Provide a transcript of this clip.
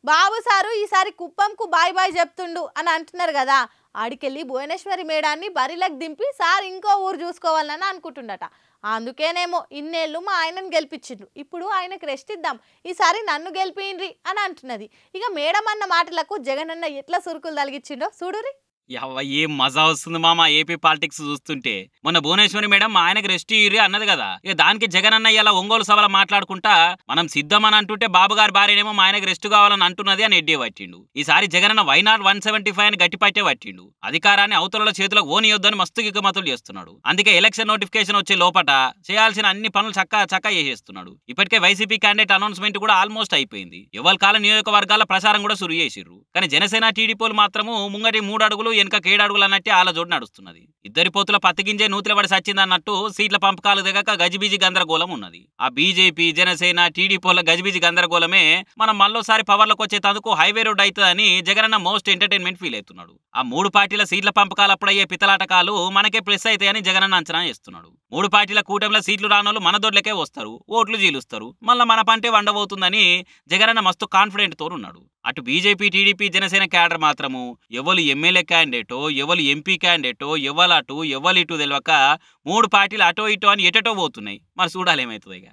బాబు sir ఈసారి కుప్పంకు bye bye చెప్తుండు అని అంటున్నారు కదా. ఆడికెళ్ళి భువనేశ్వరి మేడాన్ని బరిలకు దింపి సార్ ఇంకో ఊరు చూసుకోవాలని అనుకుంటుండట. అందుకేనేమో ఇన్నేళ్ళు మా ఆయనను గెలిపించిండ్రు, ఇప్పుడు ఆయనకు రెస్ట్ ఇద్దాం, ఈసారి నన్ను గెలిపియండ్రి అని అంటున్నది. ఇక మేడం అన్న మాటలకు జగనన్న ఎట్లా సురుకులు తలిగించిండో చూడురి. ఏం మజా వస్తుంది మామ ఏపీ పాలిటిక్స్ చూస్తుంటే. మొన్న భువనేశ్వరి మేడం ఆయనకి రెస్ట్ ఇయ్యి అన్నది కదా, ఇక దానికి జగన్ అన్న ఇలా ఒంగోలు సభలో మాట్లాడుకుంటా మనం సిద్ధమని అంటుంటే బాబు గారి భార్యనేమో మా ఆయనకు రెస్ట్ కావాలని అంటున్నది అని ఎడ్డే పట్టిండు. ఈసారి జగన్ అన్న వైనాట్ 175 అని గట్టిపట్టే పట్టిండు. అధికారాన్ని అవతల చేతులకు ఓనియొద్దని మస్తు గిగ్గమతులు చేస్తున్నాడు. అందుకే ఎలక్షన్ నోటిఫికేషన్ వచ్చే లోపట చేయాల్సిన అన్ని పనులు చక్కా చేసేస్తున్నాడు. ఇప్పటికే వైసీపీ క్యాండిడేట్ అనౌన్స్మెంట్ కూడా ఆల్మోస్ట్ అయిపోయింది. ఎవరి కాల నియోజకవర్గాల ప్రచారం కూడా సురు చేసిర్రు. కానీ జనసేన టీడీపీలు మాత్రము ముంగటి 3 అడుగులు వెనక 7 అడుగులు అన్నట్టే ఆల జోడు నడుస్తున్నది. ఇద్దరి పోతుల పత్తిగింజే నూతిల పడి సచ్చిందన్నట్టు సీట్ల పంపకాలు దిగక గజిబిజి గందరగోళం ఉన్నది. ఆ బీజేపీ జనసేన టీడీపీల గజిబిజి గందరగోళమే మనం మళ్ళోసారి పవర్లకు వచ్చే తందుకు హైవే రోడ్ అవుతుందని జగనన్న మోస్ట్ ఎంటర్టైన్మెంట్ ఫీల్ అవుతున్నాడు. ఆ 3 పార్టీల సీట్ల పంపకాలు అప్పుడయ్యే పితలాటకాలు మనకే ప్లస్ అవుతాయని జగనన్న అంచనా చేస్తున్నాడు. 3 పార్టీల కూటమిలో సీట్లు రానోళ్ళు మన దొడ్లకే వస్తారు, ఓట్లు జీలుస్తారు, మళ్ళీ మన పంటే వండబోతుందని జగనన్న మస్తు కాన్ఫిడెంట్ తో ఉన్నాడు. అటు బీజేపీ టీడీపీ జనసేన క్యాడర్ మాత్రము ఎవరు ఎమ్మెల్యే క్యాండిడేటో ఎవరు ఎంపీ క్యాండిడేటో ఎవరు అటు ఎవరు ఇటు తెలియక 3 పార్టీలు అటో ఇటో అని ఎటటో పోతున్నాయి. మరి చూడాలి ఏమవుతుంది ఇక.